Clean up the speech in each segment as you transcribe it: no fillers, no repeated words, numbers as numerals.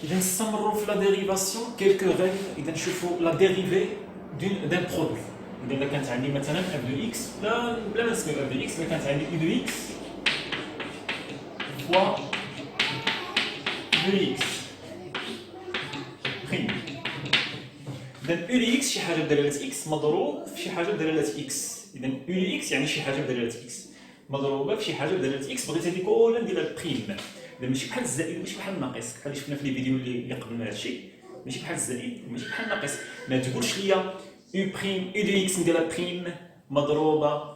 إذا نستمروا في لا ديريفاسيون كيلكو ريغل. إذا نشوفوا لا ديريفي دان برودوي. إذا كانت عندي مثلا اف دو اكس، بلا ما نسميو اف دو اكس، إذا كانت عندي اي دو اكس فوا دو اكس بريم. إذا او دو اكس شي حاجة بدلالة اكس مضروب في شي حاجة بدلالة اكس. إذا او دو اكس يعني شي حاجة بدلالة اكس مضروبة في شي حاجة بدلالة اكس. بغيت هادي كلها نديرها بريم. إذا ماشي بحال الزائد ماشي بحال الناقص، بحال اللي شفنا في لي فيديو اللي قبل من هادشي. ماشي بحال الزائد وماشي بحال الناقص. ما تقولش ليا او بريم او دو اكس نديرها بريم مضروبة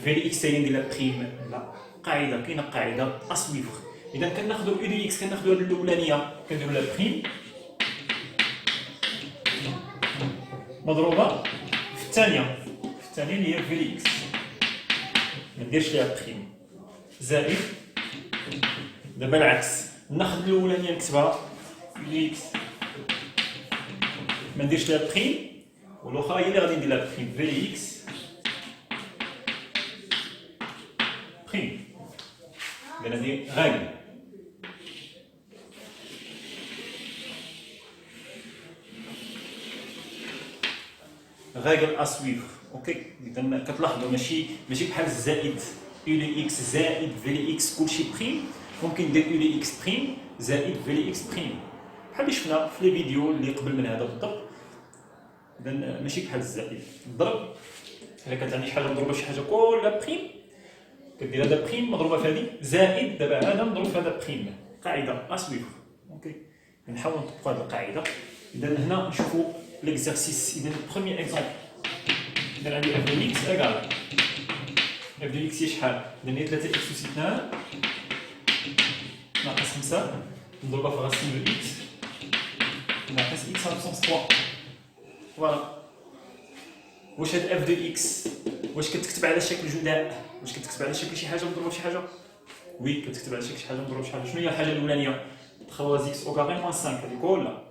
في اكس هي نديرها بريم. لا، قاعدة كاينة قاعدة اسويفغ. إذا كناخدو او دو اكس كناخدو هاد الأولانية كنديرو لها بريم مضروبة في الثانية اللي هي في اكس ما نديرش ليها بريم زائد. دابا العكس، ناخذ الاولانيه نكتبها في اكس ما نديرش لها بريم، والاخرى هي اللي غادي ندير لها بريم في اكس بريم. اذا هذه غاية غاية اسويفغ. اوكي، اذا كتلاحظوا ماشي بحال الزائد او دو اكس زائد في اكس كلشي بريم. ممكن ندير او دو اكس بريم زائد في اكس بريم بحال اللي شفنا في لي فيديو اللي قبل من هذا بالضبط. اذا ماشي بحال الزائد. الضرب الا كانت عندي شي حاجه مضروبه شي حاجه كلها بريم كدير هذا بريم مضروبه في هذه زائد. دابا هذا مضروب في هذا بريم. قاعده اسويفغ. اوكي، نحاول نطبقوا هذه القاعده. اذا هنا نشوفوا ليكزارسيس. اذا البروميير اكزومبل، اذا عندي اف دو اكس ايكال اف دو اكس هي شحال؟ اذا هي 3 اكس اس 2 ناقص 5 مضروبه في راسين دو اكس ناقص اكس على بسونس 3. فوالا. واش هاد اف دو اكس واش كتكتب على شكل جداء؟ واش كتكتب على شكل شي حاجه مضروبه في شي حاجه؟ وي، كتكتب على شكل شي حاجه مضروبه في شي حاجه. شنو هي الحاجه الاولانيه؟ 3 اكس او كاري موان 5 هذه كلها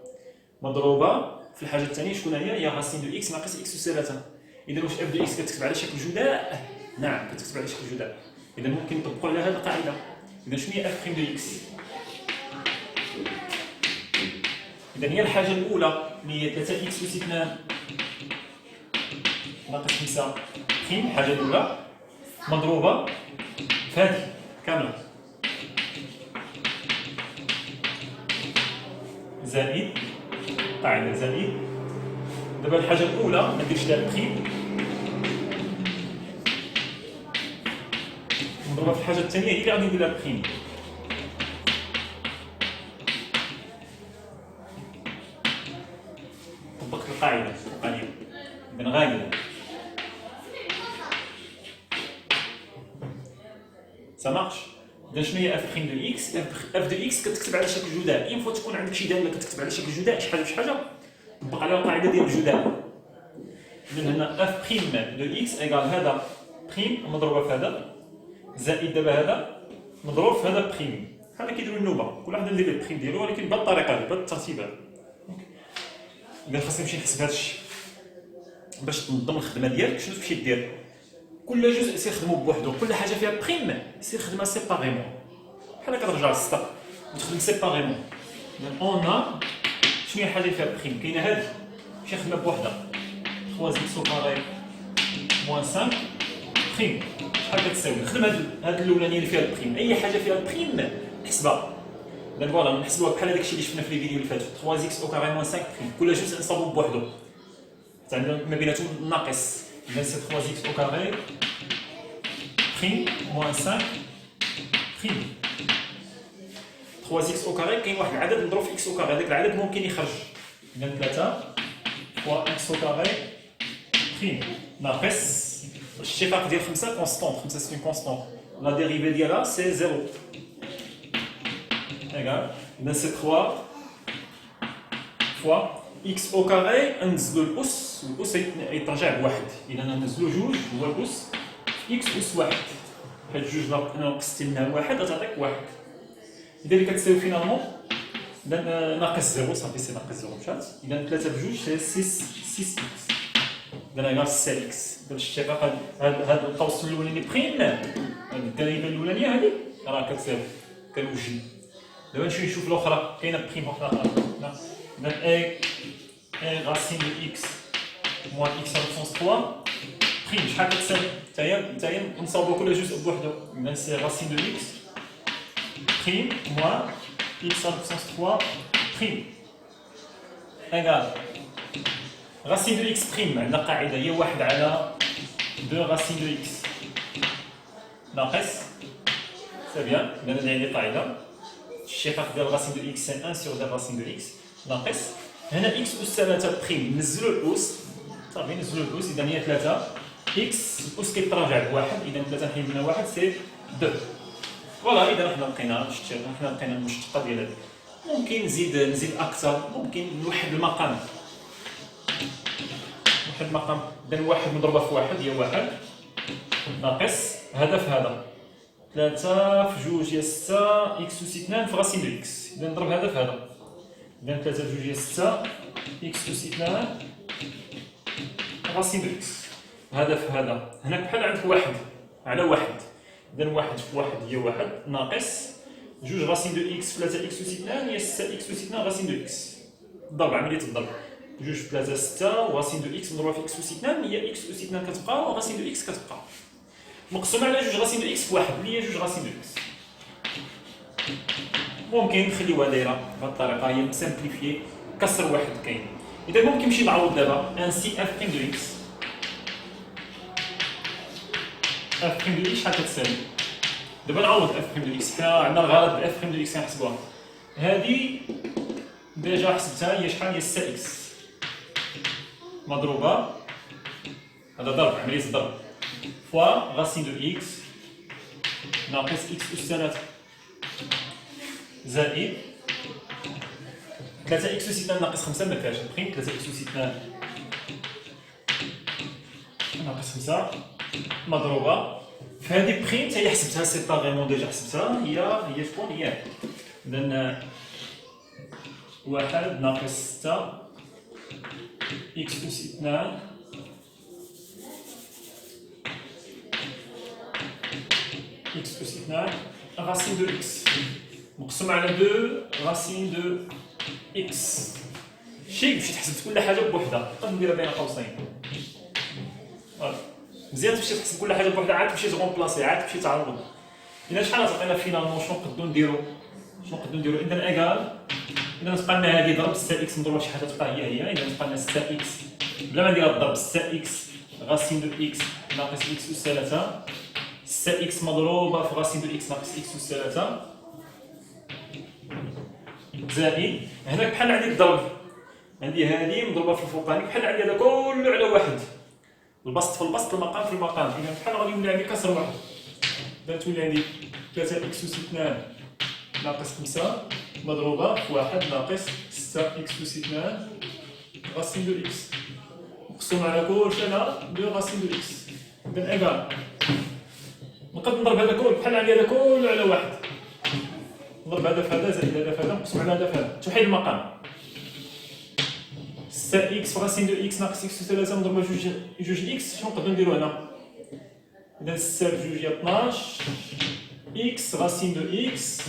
مضروبه في الحاجه الثانيه. شكون هي راسين دو اكس ناقص اكس اس 3. اذا واش اف دو اكس كتكتب على شكل جداء؟ نعم كتكتب على شكل جداء. اذا ممكن نطبقوا على هذه القاعده. اذا شنو هي اف بريم دو اكس؟ اذا هي الحاجه الاولى اللي هي 3 اكس اس 2 ناقص 5 بريم، الحاجه الاولى مضروبه في هذه كامله زائد قاعده زائد. دابا الحاجه الاولى ما نديرش لها بريم مضروبه في الحاجه الثانيه هي اللي غادي ندير لها بريم. طبقت القاعده الثانيه. اذا غاية ça marche. اذا شنو هي اف بريم دو اكس؟ اف دو اكس كتكتب على شكل جداء. ينفع تكون عندك شي داله كتكتب على شكل جداء شي حاجه بشي حاجه طبق على القاعده ديال الجداء. اذا هنا اف بريم دو اكس ايكال هذا بريم مضروبه في هذا زائد دابا هذا مضروب في هذا بريم. بحال كيديروا النوبه، كل واحد ندير البريم ديالو ولكن بهذه الطريقه هذه بهذا الترتيب هذا. اذا خاصني نمشي نحسب هذا الشيء باش تنظم الخدمه ديالك. شنو تمشي دير؟ كل جزء سير خدمو بوحدو، كل حاجه فيها بريم سير خدمها سيباريمون. بحال كترجع للسطر وتخدم سيباريمون. اذا اون شنو هي الحاجه اللي فيها بريم؟ كاينه هذه ماشي خدمه بوحدها 3 اكس او كاري موان 5 بريم. شحال كتساوي؟ نخدم هاد الاولانيه اللي فيها البريم. اي حاجه فيها البريم نحسبها. اذا فوالا نحسبوها بحال هذاك الشيء اللي شفنا في لي فيديو اللي فاتوا 3 اكس او كاري موان 5 بريم. كل جزء نصاوبو بوحدو عندنا ما بيناتهم ناقص. اذا سي 3 اكس او كاري بريم موان 5 بريم. 3 اكس او كاري كاين واحد العدد مضروب في اكس او كاري، هذاك العدد ممكن يخرج. اذا 3 فوا اكس او كاري بريم ناقص الشقاق ديال 5 كونستونت. 5 سي كونستونت، لا ديريفي ديالها سي 0 ايكال. اذا سي 3 فوا اكس او كاري ننزلو الاس والاس يترجع بواحد. اذا ننزلو جوج هو الاس اكس اس واحد، حيت جوج ناقصتي منها واحد غتعطيك واحد. اذا اللي كتساوي فينالمون اذا ناقص زيرو صافي سي ناقص زيرو مشات. اذا 3 بجوج سي 6 اكس. اذا ايكال 6 اكس. باش الشقاق هاد القوس الاولاني بريم، الدريبه الاولانيه هذه راه كتساوي كنوجد دابا نمشيو نشوف الاخرى، كاينه بريم واحده اخرى. اذا اي راسين دو اكس موان اكس على بوسونس 3 بريم شحال كتساوي؟ نتايا نصاوبو كل جزء بوحدو. اذا سي راسين دو اكس بريم موان اكس على بوسونس 3 بريم ايغال راسين دو اكس بريم. عندنا قاعده هي 1 على 2 راسين دو اكس ناقص سي بيان. اذا هذه عندي قاعده الشقاق ديال راسين دو اكس سي 1 سور ديال راسين دو اكس ناقص هنا اكس اس 3 بريم. نزلوا الاس صافي، نزلوا الاس. اذا هي 3 اكس الاس كيتراجع بواحد. اذا 3 نحيد منها 1 سي 2. فوالا. اذا حنا لقينا المشتقه ديال هذه. ممكن نزيد اكثر، ممكن نوحد المقام. نوحد المقام. اذا واحد مضروبه في واحد هي 1 ناقص هذا في هذا 3 في 2 هي 6 اكس اس 2 في راسين دو اكس. اذا نضرب هذا في هذا. اذا 3 في 2 هي 6 اكس اس 2 راسين دو اكس. هذا في هذا. هناك بحال عندك 1 على 1. اذا 1 في 1 هي 1 ناقص 2 راسين دو اكس في 3 اكس اس 2 هي 6 اكس اس 2 راسين دو اكس. الضرب، عمليه الضرب. 2 في 3 6 وراسين دو اكس مضروبه في اكس اس 2 هي اكس اس 2 كتبقى وراسين دو اكس كتبقى مقسوم على 2 راسين دو اكس في 1 اللي هي 2 راسين دو اكس. ممكن نخليوها دايره بهذه الطريقه، هي مسامبليفيي كسر واحد كاين. اذا ممكن نمشي نعوض دابا ان سي اف بريم دو اكس. اف بريم دو اكس شحال كتساوي؟ دابا نعوض اف بريم دو اكس. حنا عندنا الغرض باف بريم دو اكس كنحسبوها. هذه ديجا حسبتها هي شحال؟ هي 6 اكس مضروبه، هذا ضرب، عمليه الضرب، فوا راسين دو اكس ناقص اكس اس 3 زائد 3 اكس اس 2 ناقص 5 ما كاينش بريم. 3 اكس اس 2 ناقص 5 مضروبه في هذه بريم حتى هي حسبتها. سي با فريمون ديجا حسبتها. هي شكون هي؟ اذا 1 ناقص 6 اكس اس 2 اكس اس 2 راسين دو اكس مقسوم على 2 راسين دو اكس. شي مشيت حسبت كل حاجه بوحدها، نقدر نديرها بين قوسين. فوالا مزيان تمشي تحسب كل حاجه بوحدها، عاد تمشي تغومبلاسي، عاد تمشي تعوض. اذا شحال تعطينا فينالمون؟ شنو نقدروا نديروا؟ اذا ايكال، اذا تبقى لنا هذه ضرب 6 اكس مضروبه شي حاجه تبقى هي. اذا تبقى لنا 6 اكس بلا ما نديرها الضرب 6 اكس راسين دو اكس ناقص اكس اس 3 6 اكس مضروبه في راسين دو اكس ناقص اكس اس 3 زائد هناك بحال عندي الضرب، عندي هذه مضروبه في الفوقاني بحال عندي هذا كله على واحد، البسط في البسط المقام في المقام. اذا بحال غادي يولي عندي كسر واحد. اذا تولي عندي 3 اكس اس 2 ناقص 5 مضروبه في 1 ناقص 6 اكس اس 2 راسين دو اكس مقسوم على كلشي على 2 راسين دو اكس. اذا ايكال نقدر نضرب هذا كله بحال عندي هذا كله على واحد، نضرب هذا في هذا زائد هذا في هذا مقسوم على هذا في هذا، توحيد المقام. 6 اكس في راسين دو اكس ناقص اكس اس 3 مضروبه في 2 اكس. شنو نقدروا نديروا هنا؟ اذا 6 في 2 هي 12 اكس راسين دو اكس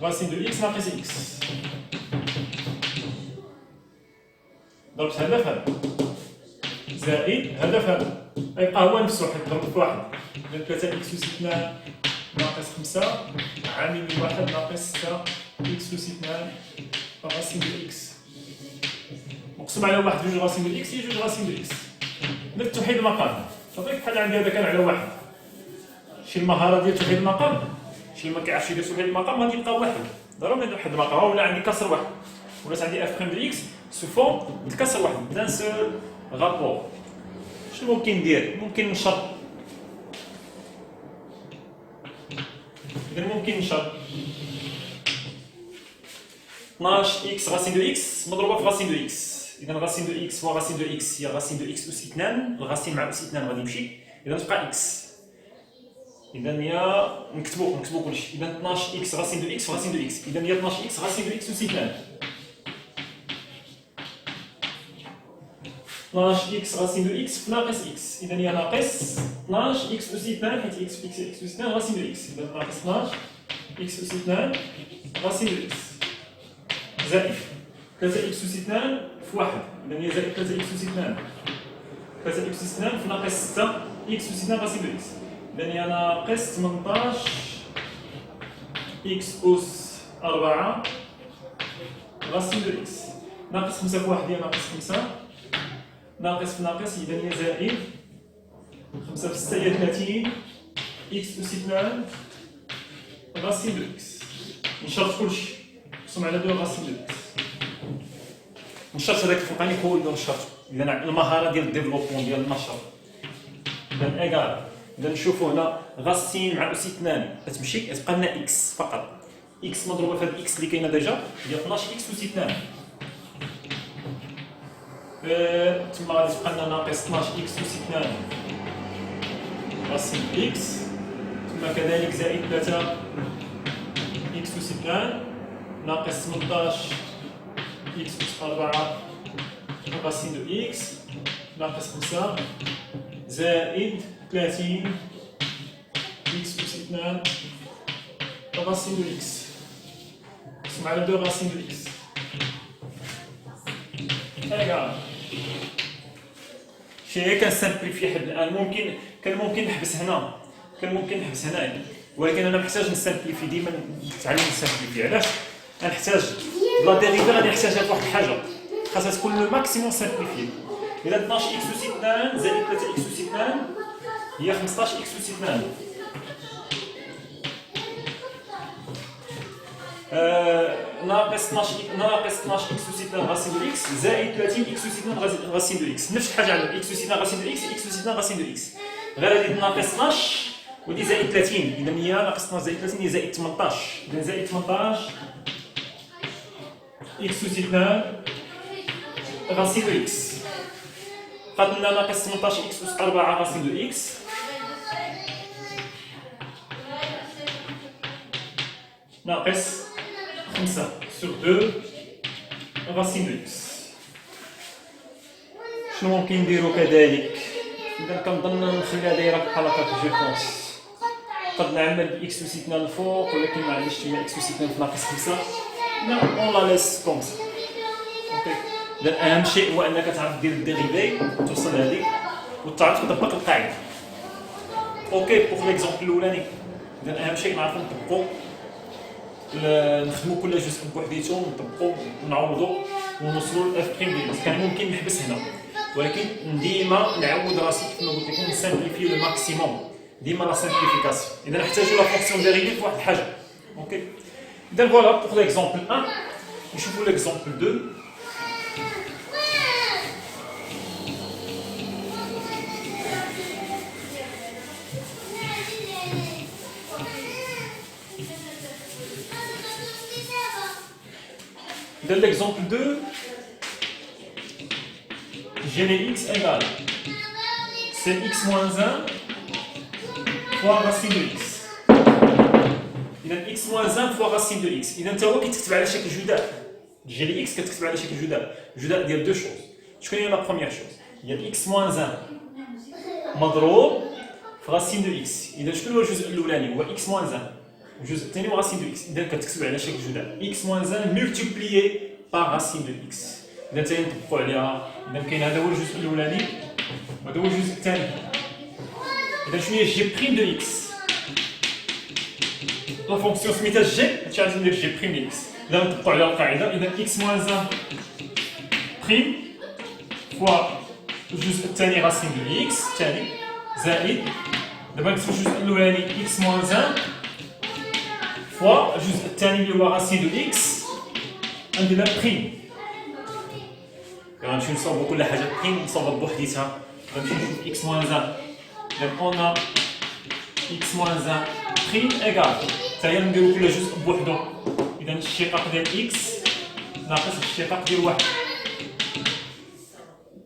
راسين دو اكس ناقص اكس. ضربت هذا في هذا زائد هذا في هذا، يبقى هو نفسه حيت ضرب في واحد. اذا 3 اكس اس 2 ناقص 5 عامل 1 ناقص 6 اكس اس 2 راسين دو اكس مقسوم على 1 جوج راسين دو اكس هي جوج راسين دو اكس. درت توحيد المقام صافي. بحال عندي هذا كان على واحد. شي المهاره ديال توحيد المقام، شي ما كيعرفش يدير توحيد المقام غادي يبقى واحد. ضروري نوحد المقام. ولا عندي كسر واحد، ولا عندي اف بريم دو اكس سو فون نتكسر واحد دان سول رابور. شنو ممكن ندير؟ ممكن نشط. إذا ممكن نشط 12 اكس راسين دو اكس مضروبه في راسين دو اكس. اذا راسين دو اكس هو راسين دو اكس هي راسين دو اكس اس 2. الراسين مع اس 2 غادي يمشي، اذا تبقى اكس. اذا هي نكتبوا كلشي. اذا 12 اكس راسين دو اكس في راسين دو اكس. اذا هي 12 اكس راسين دو اكس اس 2. 12 اكس راسين دو اكس في ناقص اكس. اذا هي ناقص 12 اكس اس 2 حيت اكس في اكس اس 2 راسين دو اكس. اذا ناقص 12 إكس أس 2 راسين دو إكس زائد 3 إكس أس 2 في 1 إذا هي زائد 3 إكس أس 2 3 إكس أس 2 في ناقص 6 إكس أس 2 راسين دو إكس إذا هي ناقص 18 إكس أس 4 راسين دو إكس ناقص 5 في 1 هي ناقص 5 ناقص في ناقص إذا هي زائد 5 في 6 هي 30 إكس أس 2 راسين دو إكس نشرط كلشي نقسم على 2 راسين دو إكس نشرط هذاك الفوقاني هو اللي نشرط إذا المهارة ديال الديفلوبمون ديال النشر إذا إيكال إذا نشوفوا هنا راسين مع أس 2 كتمشي كتبقى لنا إكس فقط إكس مضروبة في هاد الإكس اللي كاينة ديجا هي 12 إكس أس 2 تما غادي تبقى لنا ناقص 12 إكس أس 2 راسين إكس ثم كذلك زائد 3 إكس أس 2 ناقص 18 إكس أس 4 راسين دو إكس ناقص 5 زائد 30 إكس أس 2 راسين دو إكس نقسم على 2 راسين دو إكس إيكال شي كنسامبليفي حد الآن كان ممكن نحبس هنا هنايا ولكن انا محتاج نسامبليفي ديما نتعلم نسامبليفي علاش غنحتاج لا ديريفي غادي نحتاجها فواحد الحاجه خاصها تكون لو ماكسيموم سامبليفي اذا 12 اكس اس 2 زائد 3 اكس اس 2 هي 15 اكس اس 2 ناقص 12 اكس اس 2 راسين دو اكس زائد 30 اكس اس 2 راسين دو اكس نفس الحاجه على اكس اس 2 راسين دو اكس اكس اس 2 راسين دو اكس غير هادي ناقص 12 ودي زائد 30 اذا هي ناقص 12 زائد 30 هي زائد 18 اذا زائد 18 اكس اس 2 راسين دو اكس قد لنا ناقص 18 اكس اس 4 راسين دو اكس ناقص 5 sur 2 راسين دو اكس شنو ممكن نديرو كذلك اذا كنظن نخليها دايره بحال هكا جو بونس قد نعمل باكس اس 2 الفوق ولكن ما عنديش تما اكس اس 2 في ناقص 5 لا اون لا ليس كوم سا اوكي اذا اهم شيء هو انك تعرف دير الديريفي توصل لهذيك وتعرف تطبق القاعده اوكي بوغ ليكزومبل الاولاني اذا اهم شيء نعرفو نطبقو نخدمو كل جزء بوحديتو نطبقو نعوضو ونوصلو لاف بريم دي كان ممكن نحبس هنا ولكن ديما نعود راسي كما قلت لكم نسامبليفي لو ماكسيموم ديما لا سامبليفيكاسيون اذا نحتاجو لا فونكسيون ديريفي في واحد الحاجه اوكي اذا فوالا بوغ ليكزومبل 1 نشوفو ليكزومبل 2 Dans l'exemple 2, j'ai les x égale c'est x moins 1 fois racine de x. إذا x moins 1 fois racine de x. إذا أنت هو كتكتب على شكل جداء. j'ai les x كتكتب على شكل جداء. جداء ديال دو شوز. شكون هي لا بروميير شوز؟ هي x moins 1 مضروب في racine de x. إذا شكون هو الجزء الأولاني؟ هو x moins 1. الجزء الثاني هو racine de x. إذا كتكتب على شكل جداء. x moins 1 multiplié par racine de x. إذا تاني نطبقو عليها إذا كاين هذا هو الجزء الأولاني وهذا هو الجزء الثاني. إذا شنو هي جي بريم دو إكس؟ لا فونكسيون سميتها جي هادشي غادي ندير جي بريم دو إكس. إذا نطبقو على القاعدة إذا إكس موان 1 بريم فوا الجزء الثاني راسين دو إكس الثاني زائد دابا نكتبو الجزء الأولاني إكس موان 1 فوا الجزء الثاني اللي هو راسين دو إكس عندنا بريم. غنمشيو نصوبو كل حاجه بريم نصوبها بوحديتها غنمشيو نشوف اكس موان 1 دونك اون اكس موان 1 بريم ايكال حتى هي نديرو كل جزء بوحدو اذا الاشتقاق ديال اكس ناقص الاشتقاق ديال 1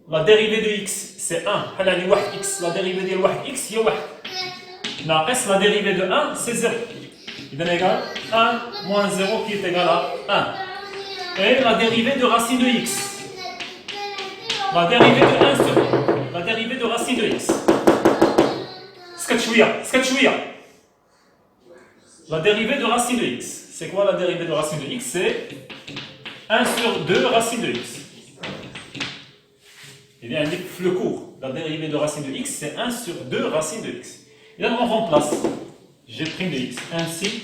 لا ديريفي دو اكس سي 1 بحال يعني 1 اكس لا ديريفي ديال 1 اكس هي 1 ناقص لا ديريفي دو 1 سي 0 اذا ايكال 1 موان 0 كي ايكال 1 et la dérivée de racine de x. La dérivée de 1 sur la dérivée de racine de x. سكت شوية. La dérivée de racine de x. C'est quoi la dérivée de racine de x? C'est 1 sur 2 racine de x. Il y a le cours. La dérivée de racine de x, c'est 1 sur 2 racine de x. Et là, on remplace g' de x ainsi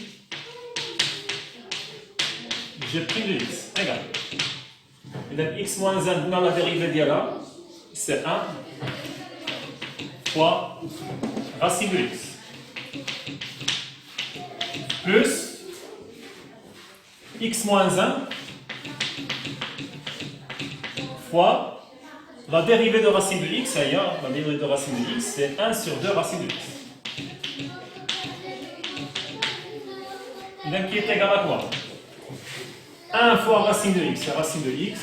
g' de x égale. Et donc x moins 1 dans la dérivée d'IA, c'est 1 fois racine de x plus x moins 1 fois la dérivée de racine de x, ailleurs, la dérivée de racine de x, c'est 1 sur 2 racine de x. Donc, qui est égal à quoi? 1 fois racine de x, c'est racine de x,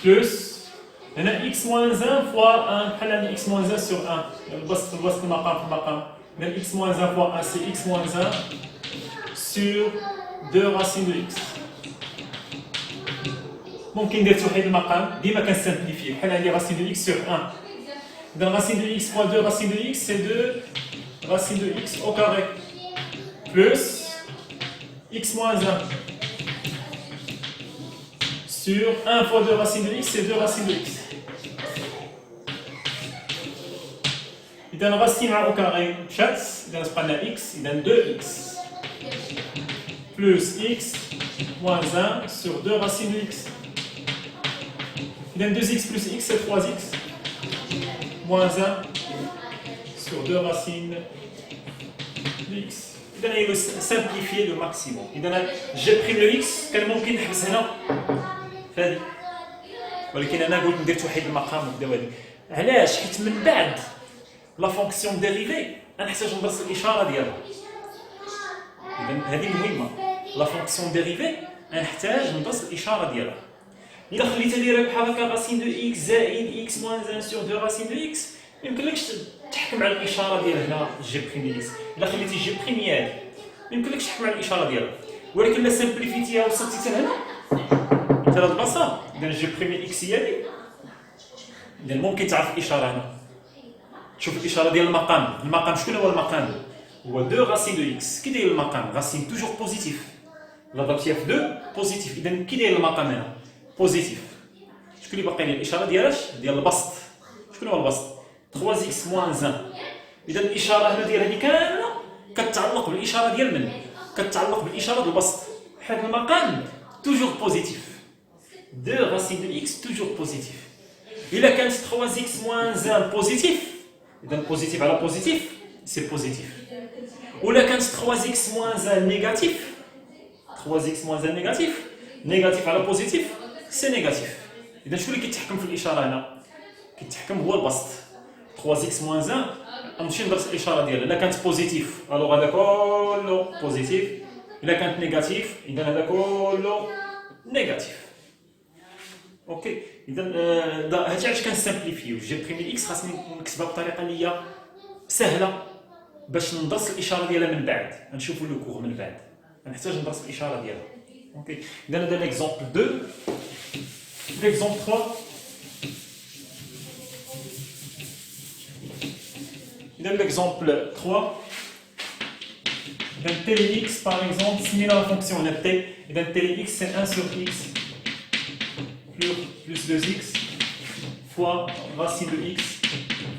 plus x moins 1 fois 1, x moins 1 sur 1. Donc, x moins 1 fois 1, c'est x moins 1 sur 2 racines de x. ممكن ندير توحيد المقام ديما كنسامبليفيه بحال هذه racine de x sur 1. Donc racine de x fois 2 racine de x, c'est 2 racine de x au carré plus x moins 1 sur 1 fois 2 racine de x, c'est 2 racine de x. إذا racine au carré مشات، إذا تبقى لنا x، إذا 2x plus x moins 1 sur 2 racine de x. إذا 2x plus x, c'est 3x moins 1 sur 2 racines de x. إذا il faut simplifier le maximum. إذا j'ai pris le x كان ممكن نحبس هنا في هذه، ولكن أنا قلت ندير توحيد المقام ونبداو هذه. علاش؟ حيت من بعد لا فونكسيون ديريفي غنحتاج ندرس الإشارة ديالها. إذا هذه مهمة. لا فونكسيون ديريفي غنحتاج ندرس الإشارة ديالها. إلا خليتها دايرة بحال هكا راسين دو إكس زائد إكس موان 1 سور 2 راسين دو إكس، ميمكنلكش تحكم على الإشارة ديال هنا جي بريم دو إكس. إلا خليتي جي بريميال ميمكنلكش تحكم على الإشارة ديالها، ولكن إلا سامبليفيتيها وصلتي حتى لهنا حتى لهاد البلاصة، إذا جي بريم إكس هي هادي، إذا ممكن تعرف الإشارة هنا. تشوف الإشارة ديال المقام، المقام شكون هو المقام؟ هو 2 راسين دو إكس. كي داير المقام؟ راسين توجور بوزيتيف. لا ضربتيها في 2 بوزيتيف، إذا كي داير المقام هنا؟ بوزيتيف. شكون اللي باقي لي؟ الاشاره ديال اش؟ ديال البسط. شكون هو البسط؟ 3x موان 1. اذا الاشاره هنا ديال هذه كامله كتعلق بالاشاره ديال من؟ كتعلق بالاشاره ديال البسط. حيت المقام توجور بوزيتيف. 2 راسين دو اكس توجور بوزيتيف. الا كانت 3x موان 1 بوزيتيف، اذا بوزيتيف على بوزيتيف سي بوزيتيف. ولا كانت 3x موان 1 نيجاتيف، 3x موان 1 نيجاتيف، نيجاتيف على بوزيتيف سي نيجاتيف. إذا شكون اللي كيتحكم في الإشارة هنا؟ كيتحكم هو البسط. 3x موان 1 غنمشي ندرس الإشارة ديالها. إلا كانت بوزيتيف ألوغ هذا كله بوزيتيف، إلا كانت نيجاتيف إذا هذا كله نيجاتيف. أوكي، إذا هادشي علاش كنسامبليفيو. جي بريمي إكس خاصني نكتبها بطريقة اللي هي سهلة باش ندرس الإشارة ديالها من بعد. غنشوفو لو كور من بعد، غنحتاج ندرس الإشارة ديالها. أوكي، إذا هذا ليكزومبل 2. L'exemple 3. Dans l'exemple 3, d'un télé x par exemple, similaire à la fonction nt, et d'un télé x c'est 1 sur x plus 2x fois racine de x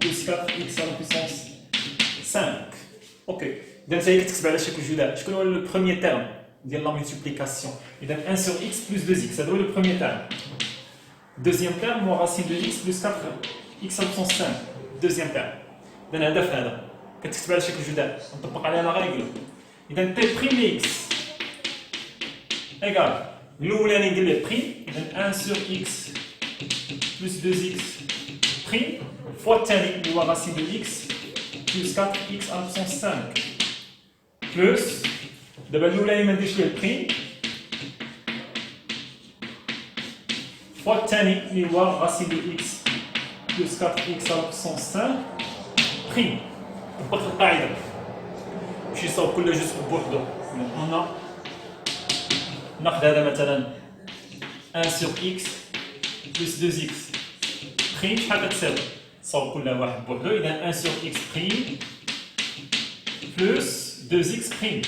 plus 4x à la puissance 5. Ok. Donc ça y est, tu vas aller chez Kujula. Je connais le premier terme de la multiplication. Et donc 1 sur x plus 2x, ça doit être le premier terme. Deuxième terme, moi racine de x plus 4x à la puissance 5. Deuxième terme. إذا هدف هذا كتكتب على شكل جداد نطبق عليها لا ريغل. إذا بي بريم x إيكال الأولاني ندير ليه بريم، إذا 1 sur x plus 2x بريم فوا الثاني اللي هو racine de x plus 4x à la puissance 5 بلس دابا الأولاني ما نديرش ليه بريم فوا الثاني اللي هو racine de x plus 4x à la puissance 5 بريم. طبق القاعدة باش يصاوب كل جزء بوحدو. هنا ناخذ هذا مثلا 1 sur x plus 2x بريم شحال كتساوي؟ صاوب كل واحد بوحدو. إذا 1 sur x بريم بلس 2x prime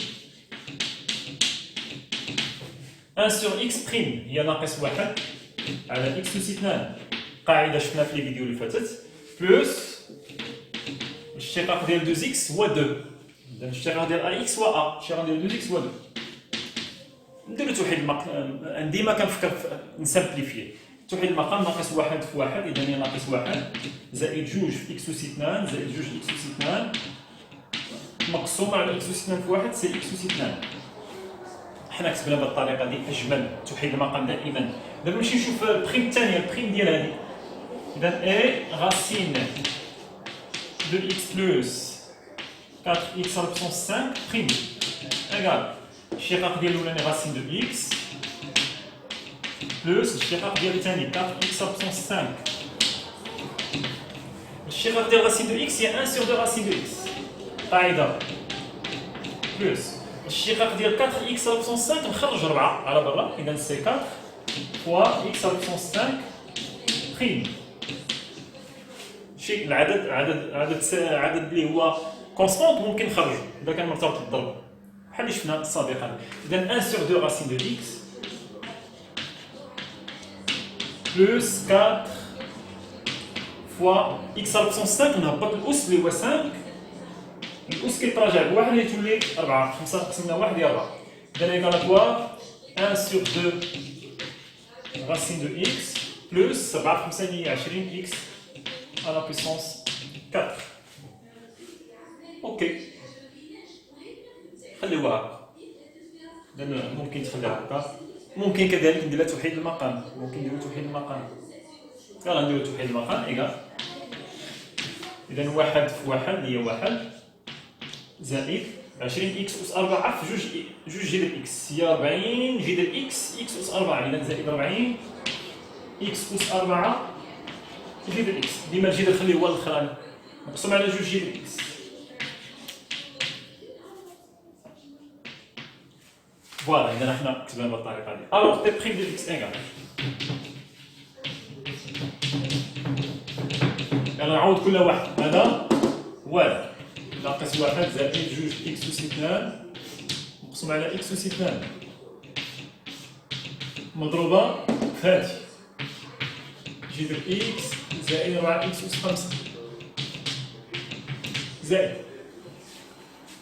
1 sur x prime هي ناقص 1 على x أس 2 قاعدة شفنا في الفيديو اللي فاتت بلس الاشتقاق ديال 2x هو 2 إذا الاشتقاق ديال ax هو a الاشتقاق ديال 2x هو 2 نديرو توحيد المقام ديما كنفكر نسامبليفيه توحيد المقام ناقص 1 في 1 إذا هي ناقص 1 زائد 2 في x أس 2 زائد 2 في x أس 2 مقسوم على x أس 2 في 1 سي x أس 2 حنا كتبنا بهذه الطريقه دي اجمل توحيد المقام دائما. دابا نمشي نشوف البريم الثانيه البريم ديال هذه اذا اي راسين دو x بلس 4x على بوسونس 5 بريم ايكال الاشتقاق ديال الاولاني راسين دو x بلس الاشتقاق ديال الثاني 4x على بوسونس 5 الاشتقاق ديال راسين دو x هي 1 sur 2 راسين دو x قاعده بلس الاشتقاق ديال 4x على بوسونس 5 نخرج 4 على برا اذا سي 4 فوا x على بوسونس 5 بريم شي العدد اللي هو كونستانت ممكن نخرجو اذا كان مرتبط بالضرب بحال اللي شفنا سابقا. اذا 1 sur 2 راسين دو x بلس 4 فوا x على بوسونس 5 نهبط الاس اللي هو 5 الأس كيتراجع بواحد يتولي 4 5 قسمنا 1 هي 4 إذا إيكالاتوار 1 sur 2 racine de x plus 4 في 5 هي 20 x à la puissance 4 أوكي خليوها هكا إذا ممكن تخليها هكا ممكن كذلك ندير لها توحيد المقام ممكن نديرو توحيد المقام يلاه نديرو توحيد المقام إيكال إذا 1 في 1 هي 1 زائد 20 x أس 4 في جوج جذر x هي 40 جذر x أس 4 إذا زائد 40 x أس 4 جذر x ديما الجذر خليه هو الاخراني مقسوم على جوج جذر x فوالا إذا حنا كتبنا بالطريقة دي ألوغ تي بريم دو x إيكال يلا نعوض كل واحد هذا وهذا ناقص 1 زائد 2 x أس 2 مقسوم على x أس 2 مضروبة في هذه جذر x زائد 4 x أس 5 زائد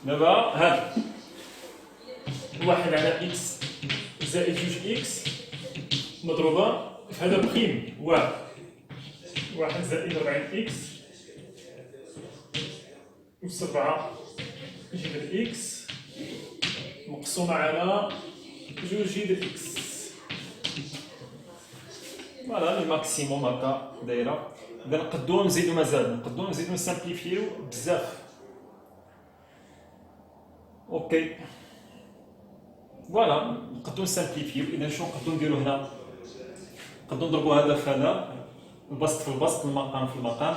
دابا هذا 1 على x زائد 2 x مضروبة في هذا بريم 1 زائد 40 x أس 4 جذر x مقسومة على جوج جذر x فوالا الماكسيموم هكا دايرة. إذا نقدو نزيدو مازال نقدو نزيدو نسامبليفيو بزاف أوكي فوالا نقدو نسامبليفيو. إذا شنو نقدو نديرو هنا نقدو نضربو هذا في هذا البسط في البسط المقام في المقام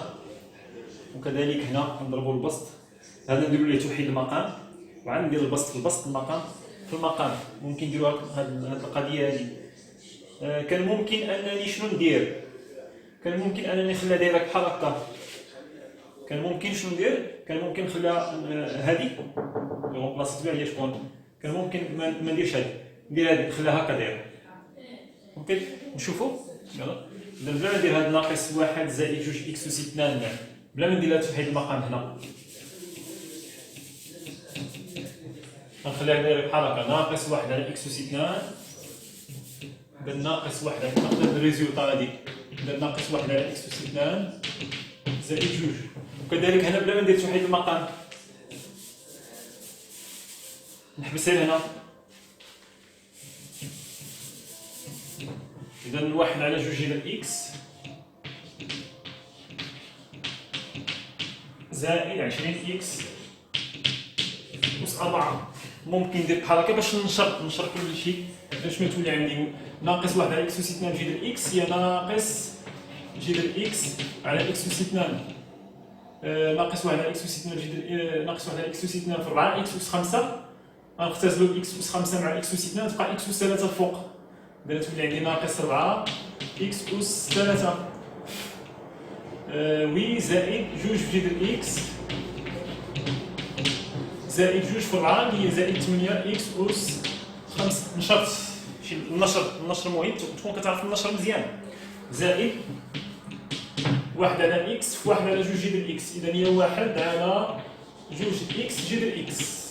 وكذلك هنا نضربوا البسط هذا نديروا ليه توحيد المقام وعاد ندير البسط في البسط المقام في المقام ممكن نديروا هذه القضيه هذه. كان ممكن انني شنو ندير كان ممكن انني نخليها دايره بحال هكا كان ممكن شنو ندير كان ممكن نخليها هذه اللي غونبلاصيت بها هي شكون كان ممكن ما نديرش هذه ندير هذه نخليها هكا دايره اوكي نشوفوا يلا. إذا بلا ما ندير هاد ناقص 1 زائد 2 x أس 2 بلا ما ندير لها توحيد المقام هنا غنخليها دايره بحال هكا ناقص 1 على x أس 2 إذا ناقص 1 على ناخذ الريزولطا هادي إذا ناقص 1 على x أس 2 زائد 2 وكذلك هنا بلا ما ندير توحيد المقام نحبس هنا إذا 1 على 2 جذر x زائد 20 x أس 4 ممكن ندير بحال هكا باش نشر كل شيء باش ما تولي عندي ناقص 1 على x أس 2 جذر x هي ناقص جذر x على x أس 2 ناقص 1 على x أس 2 جذر ناقص 1 على x أس 2 في 4 x أس 5 غنختزلو x أس 5 مع x أس 2 تبقى x أس 3 الفوق إذا تولي عندي ناقص 4 x أس 3 وي زائد 2 في جذر x زائد 2 في 4 اللي هي زائد 8 إكس أس 5. نشرت شي النشر مهم تكون كتعرف النشر مزيان. زائد 1 على إكس في 1 على 2 جذر إكس، إذا هي 1 على 2 إكس جذر إكس.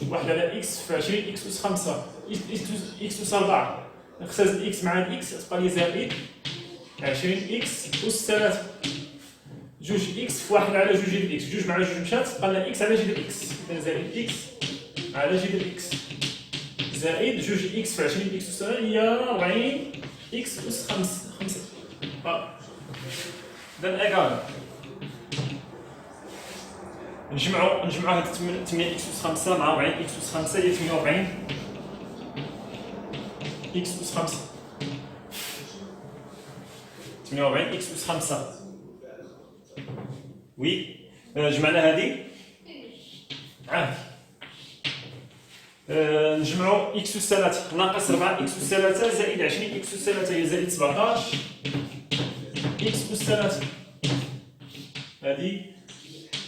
1 على إكس في 20 إكس أس 5 إكس أس 4. نختار الإكس مع الإكس تبقى لي زائد 20 إكس أس 3. 2 إكس في 1 على 2 جذر إكس، 2 مع 2 مشات تبقى لنا إكس على جذر إكس، إذا زائد إكس على جذر إكس زائد 2 إكس في 20 إكس أس 3 هي 40 إكس أس 5. إذا إيكال نجمعو هاد 8 إكس أس 5 مع 40 إكس أس 5 هي 48 إكس أس 5. 48 إكس أس 5 وي. جمعنا هادي عادي. نجمعو إكس أس 3 ناقص 4 إكس أس 3 زائد 20 إكس أس 3 هي زائد 17 إكس أس 3. هادي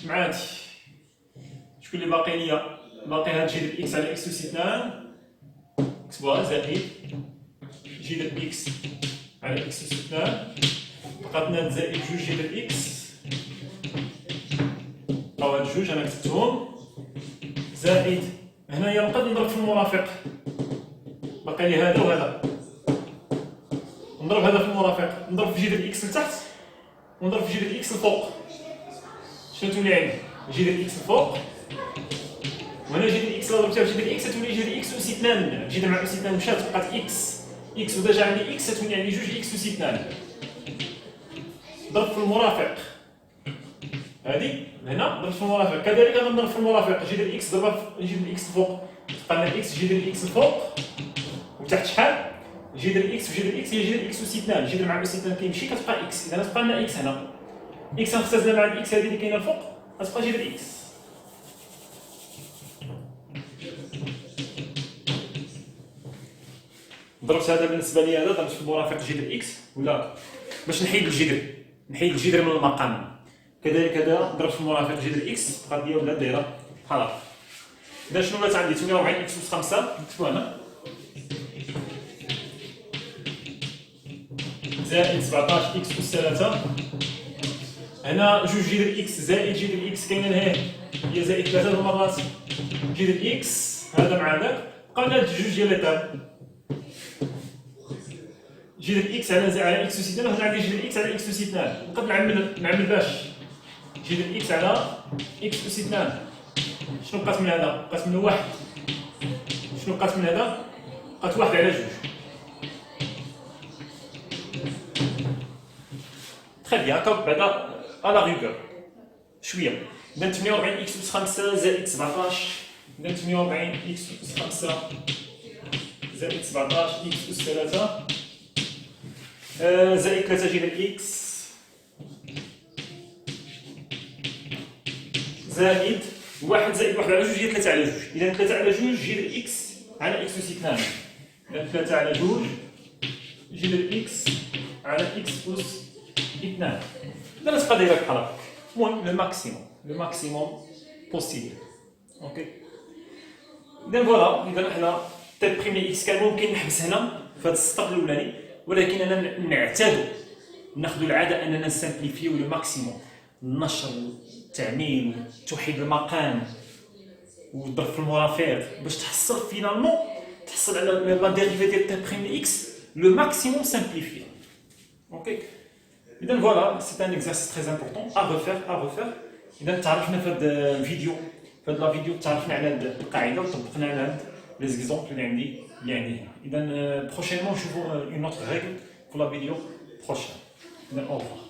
مع هادي شكون اللي باقي ليا؟ باقي هاد جذر إكس على إكس أس 2 كتبوها زائد جذر إكس على إكس أس 2 بقات لنا زائد 2 جذر إكس أو هاد جوج أنا كتبتهم زائد هنايا نقدر نضرب في المرافق، باقي لي هذا وهذا، نضرب هذا في المرافق، نضرب في جذر إكس لتحت ونضرب في جذر إكس الفوق. شنو تولي عندي؟ جذر إكس الفوق وهنا جذر إكس لا ضربتها في جذر إكس تولي جذر إكس أس 2. جذر مع أس 2 مشات بقات إكس وديجا عندي إكس تولي عندي 2 إكس أس 2. ضرب في المرافق هادي هنا ضرب في المرافق، كذلك غنضرب في المرافق جذر إكس ضرب في جذر إكس الفوق تبقى لنا إكس جذر إكس الفوق وتحت شحال؟ جذر إكس في جذر إكس هي جذر إكس أس 2. جذر مع أس 2 كيمشي كتبقى إكس، إذا تبقى لنا إكس هنا. إكس غنختزلها مع الإكس هادي اللي كاينة الفوق غتبقى جذر إكس. ضربت هذا بالنسبة لي هذا ضربت في المرافق جذر إكس ولا باش نحيد الجذر من المقام. كذلك هذا ضربت في المرافق جذر إكس بقات لي ولا دايرة بحال هكا. إذا شنو ولات عندي 48 إكس أس 5 نكتبو هنا زائد 17 إكس أس 3. هنا جوج جذر إكس زائد جذر إكس كاينة لهيه هي زائد 3 مرات جذر إكس هذا مع هذاك بقى لنا جوج ديال الإطار. جذر إكس على إكس أس 2 وهنا عندي جذر إكس على إكس أس 2. نقدر نعمل باش جذر إكس على إكس أس 2 شنو بقات من هذا؟ بقات منه واحد. شنو بقات من هذا؟ بقات واحد على جوج. تخي بيان هكا بعدا على ريغور شويه. إذا 48 إكس أس 5 زائد 17 إذا 48 إكس أس 5 زائد 17 إكس أس 3 زائد 3 جذر إكس زائد 1 زائد 1 على 2 هي 3 على 2. إذا 3 على 2 جذر إكس على إكس أس 2. إذا 3 على 2 جذر إكس على إكس أس 2. إذا تبقى دايرة بحال هكا. المهم لو ماكسيموم بوسيبل. أوكي. إذا فوالا إذا حنا تيب بريمي إكس كان ممكن نحبس هنا في هذا السطر الأولاني، ولكن أنا نعتادو ناخذ العادة أننا نسامبليفيو لو ماكسيموم. النشر والتعميم وتوحيد المقام والضرب في المرافق باش تحصل فينالمون تحصل على لا ديريفي ديال تيب بريمي إكس لو ماكسيموم سامبليفيي. أوكي. إذا فوالا سي ان اكزارسيس تري امبورطون ا ريفير. إذا تعرفنا في هذا الفيديو لا فيديو تعرفنا على هذه القاعدة وطبقنا على هاد لي زيكزومبل اللي عندي هنا. إذا بروشينمون نشوفو اون اوتر ريغل في لا فيديو بروشين. إذا أو ريفوار.